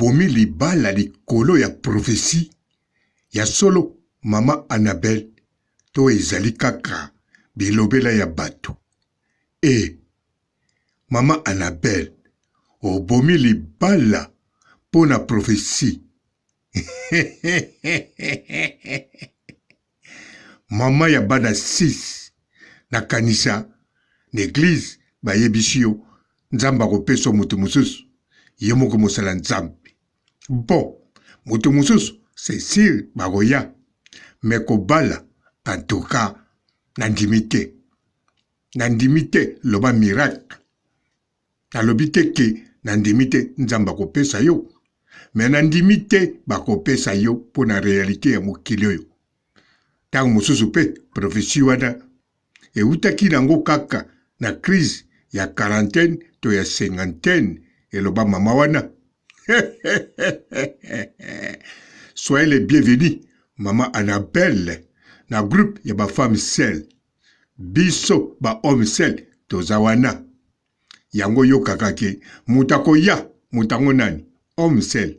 obomi libala likolo ya prophétie ya solo mama Annabelle to ezali kaka bilobela ya bato. Mama Annabelle obomi libala pona prophétie. Mama ya bana 6 na kanisa n'église bayebishio nzamba kopesa mutu mususu ye moko mosala nzambe. Bon, mutu mususu c'est sûr bagoya, mais kobala en tout cas nandimite loba miracle nalobite ke nandimite nzamba kopesa yo, mais nandimite bakopesa yo pona réalité ya mokili oyo. Tango mususu pe prophétie wana eutaki nango kaka na crise ya quarantaine to ya cinquantaine eloba mama wana. Soyez les bienvenus, mama Annabelle, na groupe ya ba femme seule. Biso ba homme seul tozawana. Yango yo kakake mutako ya mutango nani homme seul.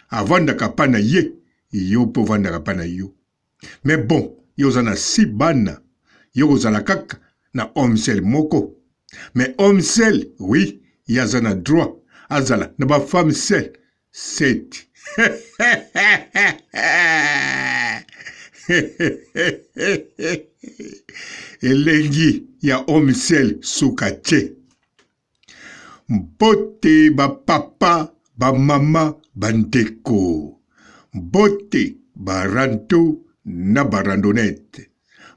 Avanda kapana ye yo po vanda kapana yo. Mais bon, yo zana si bana. Yo zala kaka na homme seul moko. Mais homme seul, oui, yazana droit. Azala na ba femme seule. 7. Elengi ya homme seul sukache. Mbote ba papa, ba mama, bandeko. Mbote ba ranto na ba randonnette.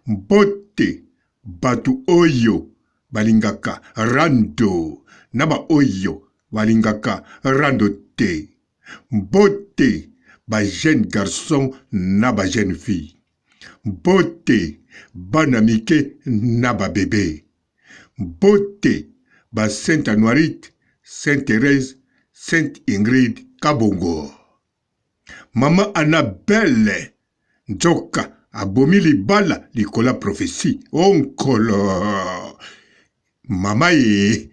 Mbote batu oyo balingaka rando na ba oyo balingaka rando te. Mbote ba jeune garçon na ba jeune fille. Mbote bana mike na ba bébé. Mbote ba Sainte Anuarite, Sainte Thérèse, Sainte Ingrid Kabongo. Mama Annabelle nzoka abomi libala likola prophétie. Onkolo. Mama ye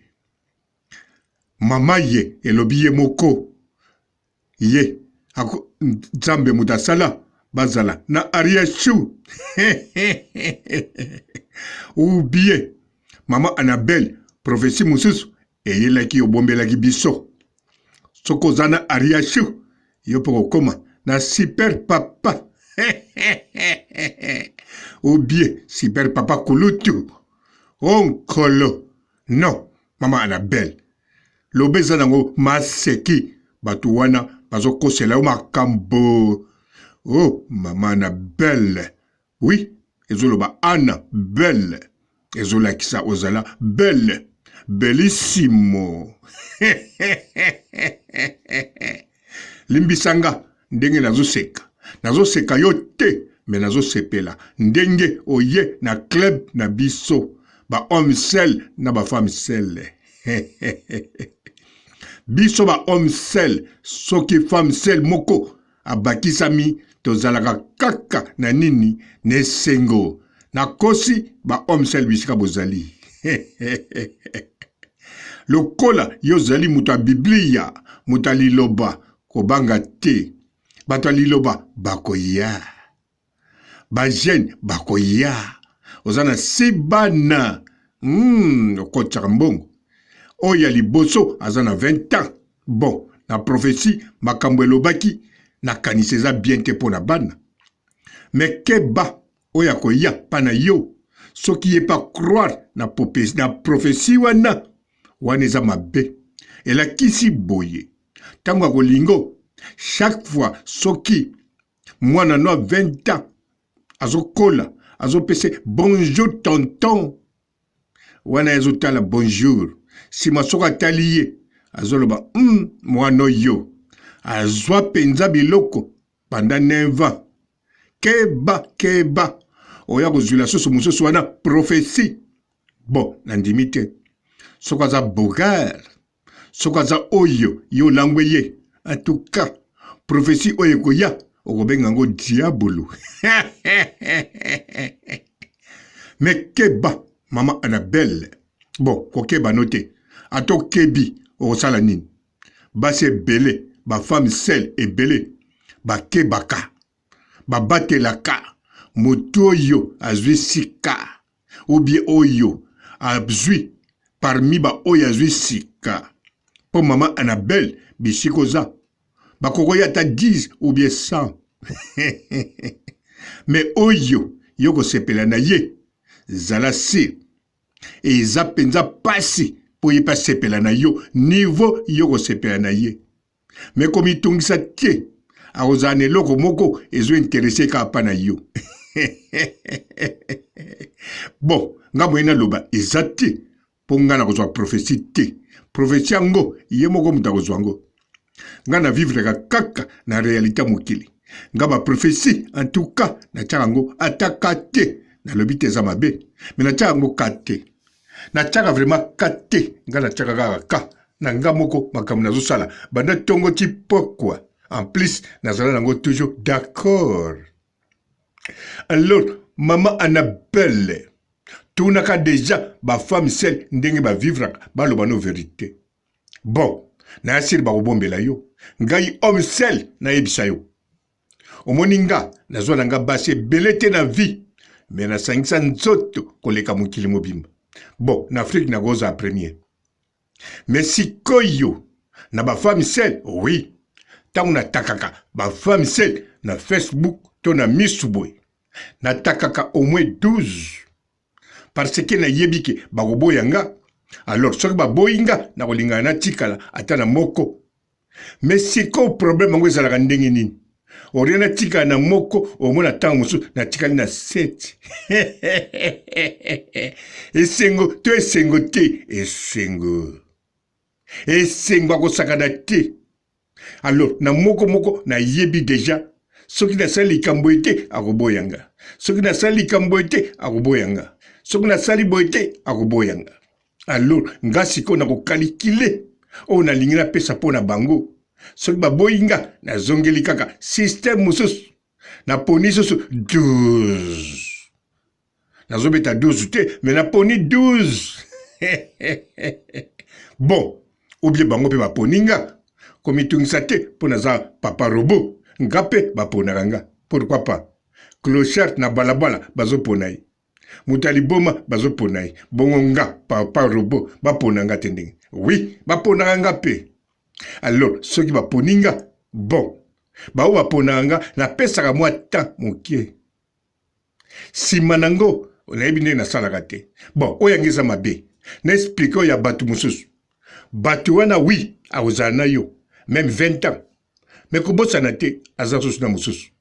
elobi ye moko. Ye ako nzambe mutasala bazala na ariashu. Ou bien mama Annabelle prophétie mususu eyelaki obombelaki biso. Soko zana ariashu yo poko koma na super papa. Ou bien super papa kulutu. Onkolo. Non, mama Annabelle. Lobeza nango maseki batu wana bazokosela yo makambo. Oh, mama Annabelle. Oui, ezoloba Annabelle. Ezolakisa ozala belle. Bellissimo. Limbisanga ndenge nazoseka. Nazoseka yo te, mais nazosepela. Ndenge oye na club na biso. Ba homme seul na ba femme seule. Biso ba homme seul, soki femme seule moko abakisami tozalaka kaka na nini nesengo. Na kosi ba homme seul bisika bozali. Lokola yozali muta Biblia, muta liloba kobanga te. Bato liloba bakoya. Ba jeune bakoya. Ozana sibana. Okotaka mbongo. Oya liboso azana 20 ans. Bon, na prophétie makambo elobaki na kaniseza bien te pona bana. Mais keba oya koya pana yo. Soki ye pa croire na prophétie wana. Wana eza mabe. Ela kisi boye. Tango akolingo. Chaque fois soki mwana no 20 ans azokola azopese bonjour tonton. Wana ezotala bonjour. Si masoka taliye azoloba mwana yo azwa penza biloko pendant 9 ans. Keba oya kozula soso musoso wana prophétie. Bon, nandimite. Soka za bogar. Soka za oyo yo langweye. En tout cas, prophétie oyo koya okobenga ngo diabolo. Mais keba mama Annabelle. Bon, kokeba note. Ato kebi okosala nini. Base belé bafemme sel ebele bakebaka babatelaka moto oyo azwi sika ou bien oyo azwi parmi ba oyo azwi sika po mama Annabelle bisiko za bakokoya ata 10 ou bien 100 mais oyo yoko sepela na ye zala si eza penza pasi po ye pa sepela na yo niveau yoko sepela na ye mais komi tungisa tie akozala eloko moko ezo interese ka pa na yo bon nga moyena loba eza te po nga na kozwa prophétie te prophétie yango ye moko mutu akozwa ngo nga na vivre kaka na réalité mokili nga ba prophétie en tout cas na tiaka yango ataka te na lobi te eza mabe mais na tiaka yango ka te na tiaka vraiment ka te nga na tiaka kaka ka na nga moko makambo nazosala banda tongo ti pokwa en plus nazala nango toujours d'accord. Alors mama Annabelle tunaka déjà ba femme seule ndenge ba vivre ba loba no vérité bon na asiri ba kobombela yo ngai homme seul na yebisa yo omoni nga nazwa nanga basi belete na vie mais na sangisa nzoto koleka mokili mobimba bon na Afrique na goza premier mais sikoyo na ba femme seule oui tango na takaka ba femme seule na Facebook to na misuboy na takaka au moins 12 parce que na yebike ba koboyanga alors soki ba boyinga na kolingana na tikala ata na moko mais siko problème ngo ezalaka ndenge nini oriana tika na moko omona tango musu na tikali na 7 esengo to esengo te esengo akosakana te alors na moko na yebi déjà soki na sali likambo ete akoboyanga soki na sali likambo ete akoboyanga soki na sali boyete akoboyanga alors nga siko na kokalikile o na lingi na pesa po na bango soki baboyinga na zongeli kaka système mususu na poni susu 12 nazobeta 12 te mais na poni 12 bon obie bango pe baponinga komitungisa te po naza papa robot nga pe baponaka nga pourquoi pas clochard na balabala bazopona ye mutali boma bazopona ye bongo nga papa robot baponanga te ndenge oui baponaka nga pe alors soki baponinga bon bao baponanga na pesaka mwa temps mokie sima nango onayebi ndenge nasalaka te bon oyo yango eza mabe na explike oyo ya bato mosusu bato wana wi akozala na yo même 20 ans mais kobosana te aza susu na mosusu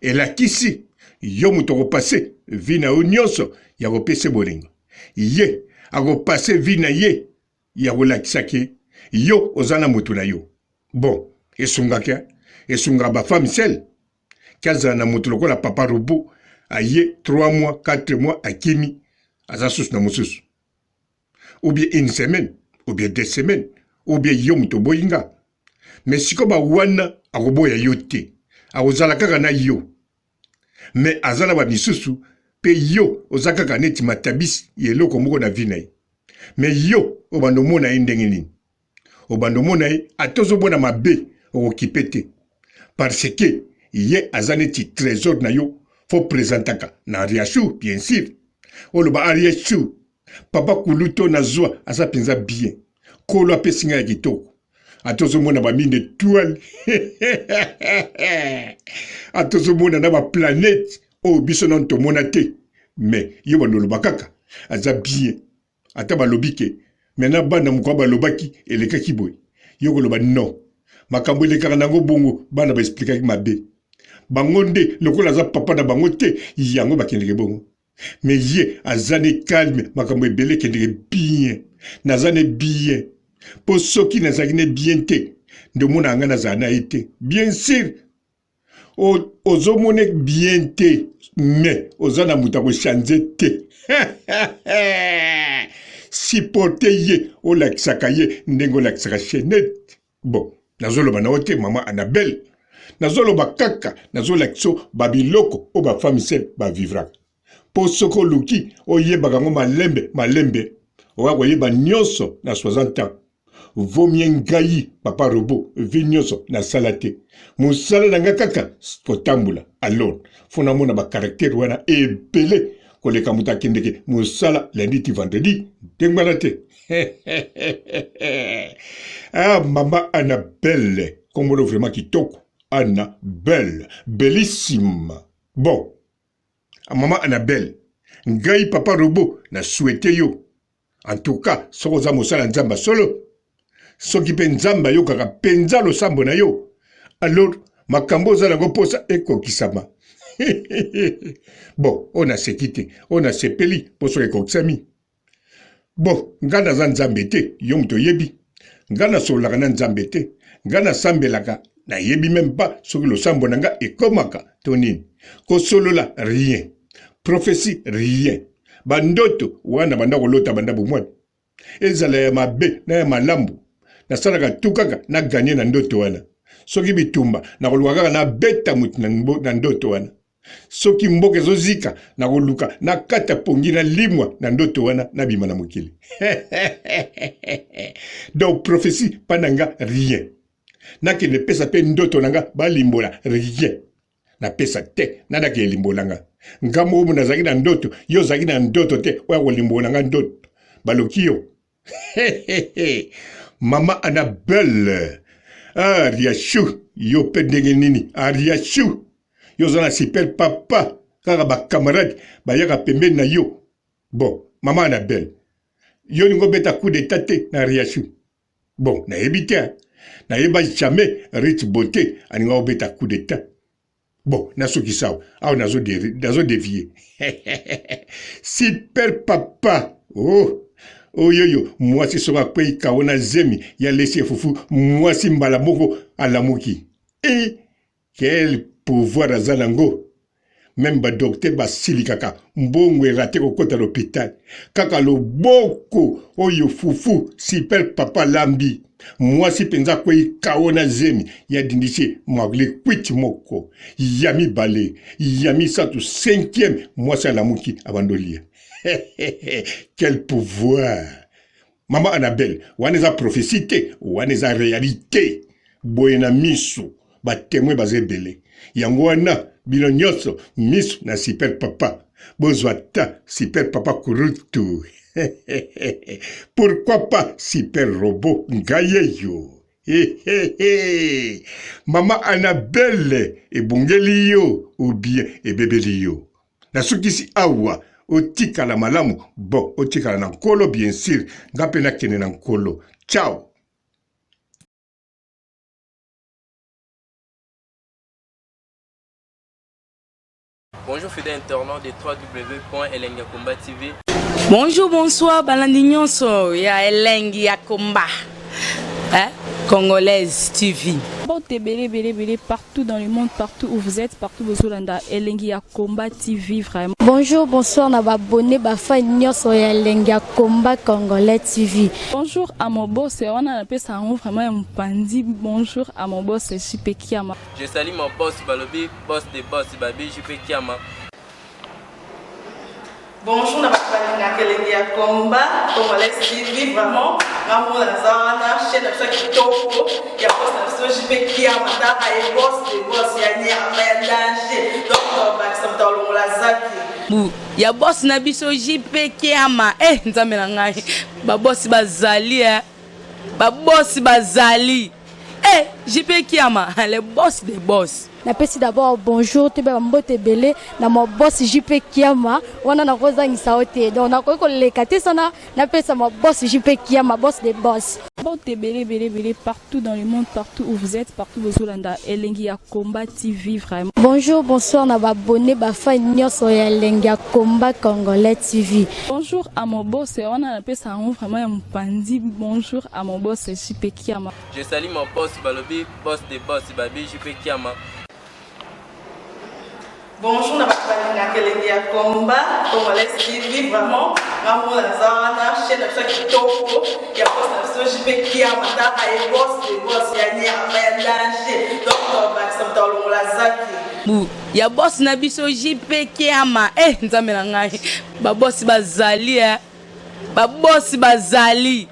elakisi yo moto akopase vi na yo nyonso ya kopesa bolingo ye akopase vi na ye ya kolakisaki yo oza na moto na yo bon esungaka bafemme seule ki azala na moto lokola papa robot aye 3 mois 4 mois akimi aza susu na mosusu ou bien une semaine ou bien 2 semaines ou bien yo moto boyinga mais siko ba wana akoboya yo te akozala kaka na yo mais azala ba misusu pe yo oza kaka neti matabisi yeloko moko na vi na ye mais yo obando mona ye ndenge nini obando mona ye atozomona mabe okokipe te parce que ye aza neti trésor na yo fo présentaka na ariachou bien sûr oloba ariachou papa kuluto na zwa aza penza bien kolo apesinga ya kitoko atozomona bamine étoile atozomona na baplanète oyo biso nano tomona te mais ye banoloba kaka aza bien ata balobi ke maintenant bana moko balobaki elekaki boye yo koloba non makambo elekaka nango bongo bana baexplikaki mabe bango nde lokola aza papa na bango te yango bakendeke bongo mais ye aza ne calme makambo ebele ekendeke bien naza ne bien po soki nazalaki ne bien te nde omona yanga nazala na ye te bien sûr ozomone bien te mais oza na moto akochange te supporte ye olakisaka ye ndenge olakisaka chaînette bon nazoloba na yo te mama Annabelle nazoloba kaka nazolakisa babiloko o bafemme seule bavivraka po soki oluki oyebaka yango malembe oya koyeba nyonso na 60 ans vomie ngai papa robot vinyoso na salate musala nanga kaka potambula alors fona mona ba caractère wana ebele koleka muta kendeke musala lundi ti vendredi tengbalate ah mama Annabelle komolo vraiment kitoko Annabelle bellissime bon maman Annabelle ngai papa robot na souhaité yo en tout cas soko za mosala nzamba solo soki pe nzamba yo kaka penza losambo na yo alors makambo za nango posa ekokisama bon on a sekite on a sepeli poso ekokisami bon ngana za nzambe te yo muto yebi ngana solaka na nzambe te ngana sambelaka na yebi même pas soki losambo nanga ekomaka tonini kosolola rien prophétie rien bandoto wana banda kolota banda bomwana ezala ya mabe na ya malambu nasalaka tukaka na ganye na ndoto wana soki bitumba na koluka kaka na beta mutu na ndoto wana soki mboka ezozika na koluka na kata pongi na limwa na ndoto wana na bima na mokili donc prophétie pa nanga rien nakende pesa pe ndoto nanga balimbola rien na pesa te nadaki elimbolanga ngamo omo nazaki na ndoto yo zaki na ndoto te oya kolimbola nga ndoto baloki yo mama Annabelle ah riachu yo pe ndenge nini riachu yo zana super papa kaka ba camarade bayaka pembeni na yo bon mama Annabelle yo ningo beta coup d'état te na riachu bon na ebite na yeba jamais rich beauté aninga obeta coup d'état bon nasoki sawa awa nazo dévier super papa oh oyoyo mwasi soka kwei kaona zemi ya lesi fufu mwasi mbala moko alamuki et quel pouvoir azalango même ba docteur basili kaka mbongo erate kokota l'hôpital kaka loboko oyo fufu super papa lambi mwasi penza kwei kaona zemi ya dindishe magle kwit moko yami bale yami satu 5e mwasi alamuki abandolia quel pouvoir maman Annabelle waneza prophétie waneza réalité boyena misu ba témoin bazebele yango wana bino nyonso misu na super papa bozwa ta super papa kurutu pourquoi pas super robot ngayeyo maman Annabelle ebongeli yo ou bien ebebeli yo nasukisi awa otika la malamu bon otika la nankolo bien sûr ngape na kene nankolo ciao. Bonjour fidèles internautes de www.elengiakomba TV. Bonjour, bonsoir, balandi nyonso ya Elengi ya Komba. Congolaise TV. Bon, bélé, partout dans le monde, partout où vous êtes, partout où vous êtes, Elengi ya Komba TV, vraiment. Bonjour, bonsoir, na abonné bafa nyonso ya Elengi ya Komba Congolais TV. Bonjour à mon boss, on a appelé ça vraiment un pandi. Bonjour à mon boss, JP Kiama. Je salue mon boss Balobi, boss des boss Babi, JP Kiama. Bonjour, na Elengi ya Komba Congolais TV, vraiment. Ngamo na zana chaîne ça kitoko ya boss na JP Kiama ta ay boss des boss ya nyama ya danger. Donc ba samta longola zaki. Ya boss na biso JP Kiama nzambe na ngai ba boss bazali ba boss bazali JP Kiama le boss des boss. Napesi d'abord bonjour te ba mbote belé na mo boss JP Kiama wana na kozangisa ote donc na ko lekate sana napesa mo boss JP Kiama boss des boss. Bon, bélé, partout dans le monde, partout où vous êtes, partout où vous êtes, Elengi ya Komba TV, vraiment. Bonjour, bonsoir, na abonné bafa nyonso ya Elengi ya Komba Congolais TV. Bonjour à mon boss, on a appelé ça vraiment un pandi. Bonjour à mon boss, JP Kiama. Je salue mon boss Balobi, boss des boss Babi, JP Kiama. Bonjour, na Elengi ya Komba Congolais TV, vraiment. Ngamo na zana chaîne ça kitoko ya boss na JP Kiama ta ay boss des boss ya nyama ya danger. Donc ba samta longola zaki. Ya boss na biso JP Kiama nzambe na ngai ba boss bazali ba boss bazali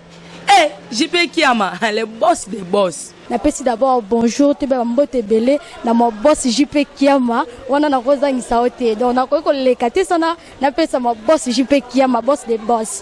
JP Kiama, le boss des boss. Napesi d'abord bonjour te ba mbote belé na mo boss JP Kiama wana na koza ngisaote donc na ko lekate sana napesa mo boss JP Kiama boss des boss.